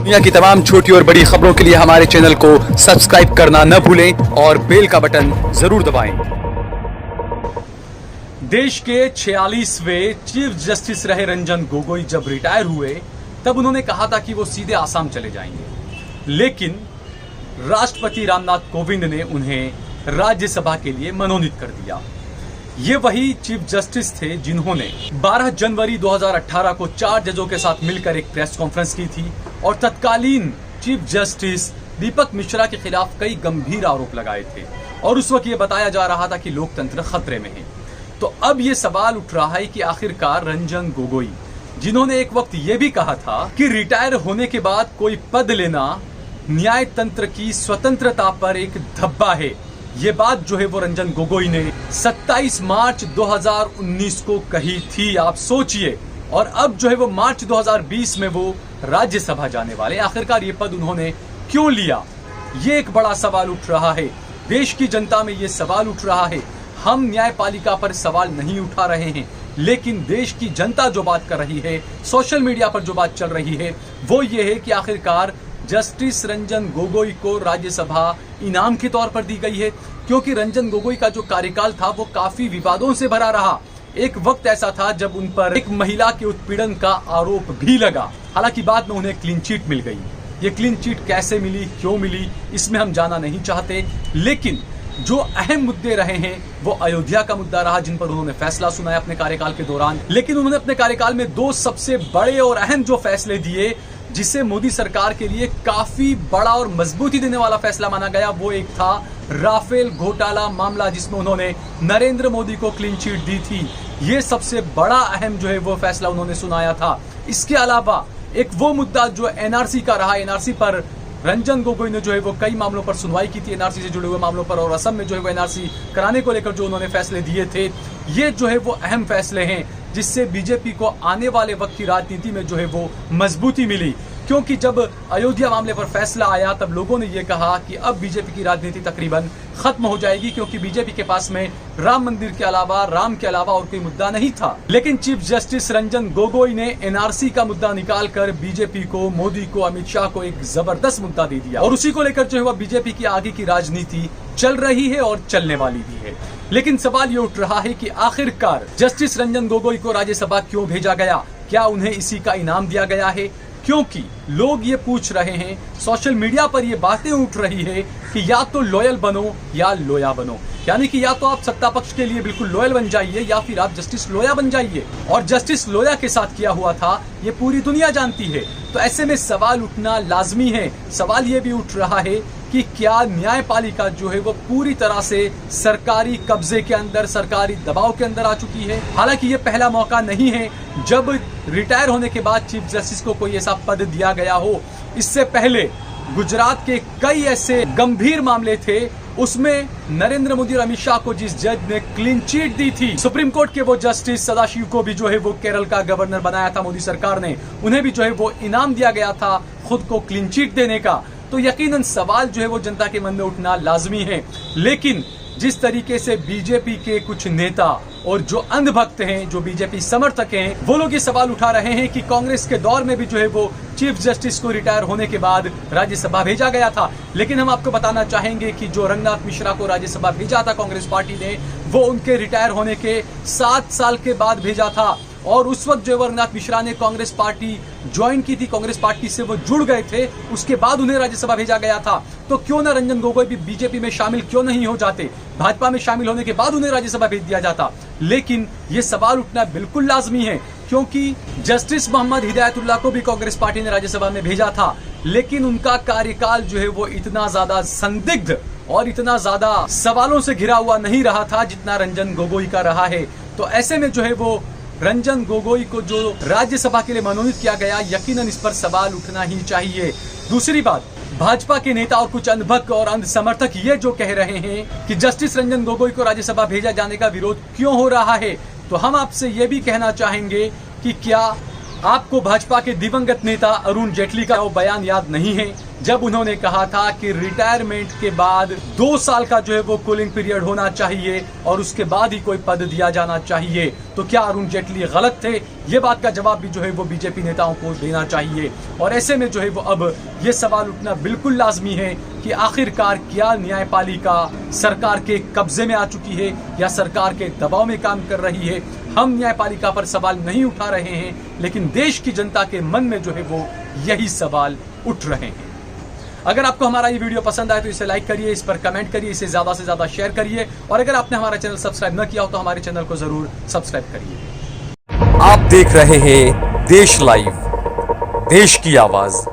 दुनिया की तमाम छोटी और बड़ी खबरों के लिए हमारे चैनल को सब्सक्राइब करना न भूलें और बेल का बटन जरूर दबाएं। देश के 46वें चीफ जस्टिस रहे रंजन गोगोई जब रिटायर हुए तब उन्होंने कहा था कि वो सीधे आसाम चले जाएंगे, लेकिन राष्ट्रपति रामनाथ कोविंद ने उन्हें राज्यसभा के लिए मनोनीत कर दिया। ये वही चीफ जस्टिस थे जिन्होंने 12 जनवरी 2018 को 4 जजों के साथ मिलकर एक प्रेस कॉन्फ्रेंस की थी और तत्कालीन चीफ जस्टिस दीपक मिश्रा के खिलाफ कई गंभीर आरोप लगाए थे और उस वक्त ये बताया जा रहा था कि लोकतंत्र खतरे में है। तो अब ये सवाल उठ रहा है कि आखिरकार रंजन गोगोई, जिन्होंने एक वक्त ये भी कहा था कि रिटायर होने के बाद कोई पद लेना न्याय तंत्र की स्वतंत्रता पर एक धब्बा है, ये बात जो है वो रंजन गोगोई ने 27 मार्च 2019 को कही थी। आप सोचिए, और अब जो है वो मार्च 2020 में वो राज्यसभा जाने वाले। आखिरकार ये पद उन्होंने क्यों लिया, ये एक बड़ा सवाल उठ रहा है। देश की जनता में ये सवाल उठ रहा है। हम न्यायपालिका पर सवाल नहीं उठा रहे हैं, लेकिन देश की जनता जो बात कर रही है, सोशल मीडिया पर जो बात चल रही है, वो ये है कि आखिरकार जस्टिस रंजन गोगोई को राज्यसभा इनाम के तौर पर दी गई है, क्योंकि रंजन गोगोई का जो कार्यकाल था वो काफी विवादों से भरा रहा। एक वक्त ऐसा था जब उन पर एक महिला के उत्पीड़न का आरोप भी लगा। हालांकि बाद में उन्हें क्लीन चिट मिल गई। ये क्लीन चिट कैसे मिली, क्यों मिली, इसमें हम जाना नहीं चाहते, लेकिन जो अहम मुद्दे रहे हैं वो अयोध्या का मुद्दा रहा, जिन पर उन्होंने फैसला सुनाया अपने कार्यकाल के दौरान। लेकिन उन्होंने अपने कार्यकाल में 2 सबसे बड़े और अहम जो फैसले दिए, जिसे मोदी सरकार के लिए काफी बड़ा और मजबूती देने वाला फैसला माना गया, वो एक था राफेल घोटाला मामला, जिसमें उन्होंने नरेंद्र मोदी को क्लीन चिट दी थी। ये सबसे बड़ा अहम जो है वो फैसला उन्होंने सुनाया था। इसके अलावा एक वो मुद्दा जो एनआरसी का रहा, एनआरसी पर रंजन गोगोई ने जो है वो कई मामलों पर सुनवाई की थी, एनआरसी से जुड़े हुए मामलों पर, और असम में जो है वो एनआरसी कराने को लेकर जो उन्होंने फैसले दिए थे, ये जो है वो अहम फैसले हैं, जिससे बीजेपी को आने वाले वक्त की राजनीति में जो है वो मजबूती मिली। क्योंकि जब अयोध्या मामले पर फैसला आया तब लोगों ने ये कहा कि अब बीजेपी की राजनीति तकरीबन खत्म हो जाएगी, क्योंकि बीजेपी के पास में राम मंदिर के अलावा, राम के अलावा और कोई मुद्दा नहीं था। लेकिन चीफ जस्टिस रंजन गोगोई ने एनआरसी का मुद्दा निकालकर बीजेपी को, मोदी को, अमित शाह को एक जबरदस्त मुद्दा दे दिया और उसी को लेकर जो है वह बीजेपी की आगे की राजनीति चल रही है और चलने वाली भी है। लेकिन सवाल ये उठ रहा है कि आखिरकार जस्टिस रंजन गोगोई को राज्यसभा क्यों भेजा गया? क्या उन्हें इसी का इनाम दिया गया है? क्योंकि लोग ये पूछ रहे हैं, सोशल मीडिया पर ये बातें उठ रही है कि या तो लॉयल बनो या लोया बनो, यानी कि या तो आप सत्ता पक्ष के लिए बिल्कुल लॉयल बन जाइए या फिर आप जस्टिस लोया बन जाइए। और जस्टिस लोया के साथ किया हुआ था ये पूरी दुनिया जानती है। तो ऐसे में सवाल उठना लाजमी है। सवाल ये भी उठ रहा है कि क्या न्यायपालिका जो है वो पूरी तरह से सरकारी कब्जे के अंदर, सरकारी दबाव के अंदर आ चुकी है। हालांकि ये पहला मौका नहीं है जब रिटायर होने के बाद चीफ जस्टिस को कोई ऐसा पद दिया गया हो। इससे पहले गुजरात के कई ऐसे गंभीर मामले थे, उसमें नरेंद्र मोदी और अमित शाह को जिस जज ने क्लीन चिट दी थी, सुप्रीम कोर्ट के वो जस्टिस सदाशिव को भी जो है वो केरल का गवर्नर बनाया था मोदी सरकार ने, उन्हें भी जो है वो इनाम दिया गया था खुद को क्लीन चिट देने का। तो यकीनन सवाल जो है वो जनता के मन में उठना लाजमी है। लेकिन जिस तरीके से बीजेपी के कुछ नेता और जो अंधभक्त हैं, जो बीजेपी समर्थक हैं, वो लोग ये सवाल उठा रहे हैं कि कांग्रेस के दौर में भी जो है वो चीफ जस्टिस को रिटायर होने के बाद राज्यसभा भेजा गया था। लेकिन हम आपको बताना चाहेंगे कि जो रंगनाथ मिश्रा को राज्यसभा भेजा था कांग्रेस पार्टी ने, वो उनके रिटायर होने के 7 साल के बाद भेजा था। और उस वक्त जो रंगनाथ मिश्रा ने कांग्रेस पार्टी ज्वाइन की थी, कांग्रेस पार्टी से वो जुड़ गए थे, उसके बाद उन्हें राज्यसभा भेजा गया था। तो क्यों ना रंजन गोगोई भी बीजेपी में शामिल क्यों नहीं हो जाते? भाजपा में शामिल होने के बाद उन्हें राज्यसभा भेज दिया जाता। लेकिन ये सवाल उठना बिल्कुल लाजमी है, क्योंकि जस्टिस मोहम्मद हिदायतुल्लाह को भी कांग्रेस पार्टी ने राज्यसभा में भेजा था, लेकिन उनका कार्यकाल जो है वो इतना ज्यादा संदिग्ध और इतना ज्यादा सवालों से घिरा हुआ नहीं रहा था जितना रंजन गोगोई का रहा है। तो ऐसे में जो है वो रंजन गोगोई को जो राज्यसभा के लिए मनोनीत किया गया, यकीनन इस पर सवाल उठना ही चाहिए। दूसरी बात, भाजपा के नेता और कुछ अंधभक्त और अंध समर्थक ये जो कह रहे हैं कि जस्टिस रंजन गोगोई को राज्यसभा भेजा जाने का विरोध क्यों हो रहा है, तो हम आपसे ये भी कहना चाहेंगे कि क्या आपको भाजपा के दिवंगत नेता अरुण जेटली का वो बयान याद नहीं है जब उन्होंने कहा था कि रिटायरमेंट के बाद 2 साल का जो है वो कूलिंग पीरियड होना चाहिए और उसके बाद ही कोई पद दिया जाना चाहिए। तो क्या अरुण जेटली गलत थे? ये बात का जवाब भी जो है वो बीजेपी नेताओं को देना चाहिए। और ऐसे में जो है वो अब ये सवाल उठना बिल्कुल लाजमी है कि आखिरकार क्या न्यायपालिका सरकार के कब्जे में आ चुकी है या सरकार के दबाव में काम कर रही है। हम न्यायपालिका पर सवाल नहीं उठा रहे हैं, लेकिन देश की जनता के मन में जो है वो यही सवाल उठ रहे हैं। अगर आपको हमारा ये वीडियो पसंद आए तो इसे लाइक करिए, इस पर कमेंट करिए, इसे ज्यादा से ज्यादा शेयर करिए और अगर आपने हमारा चैनल सब्सक्राइब न किया हो तो हमारे चैनल को जरूर सब्सक्राइब करिए। आप देख रहे हैं देश लाइव, देश की आवाज।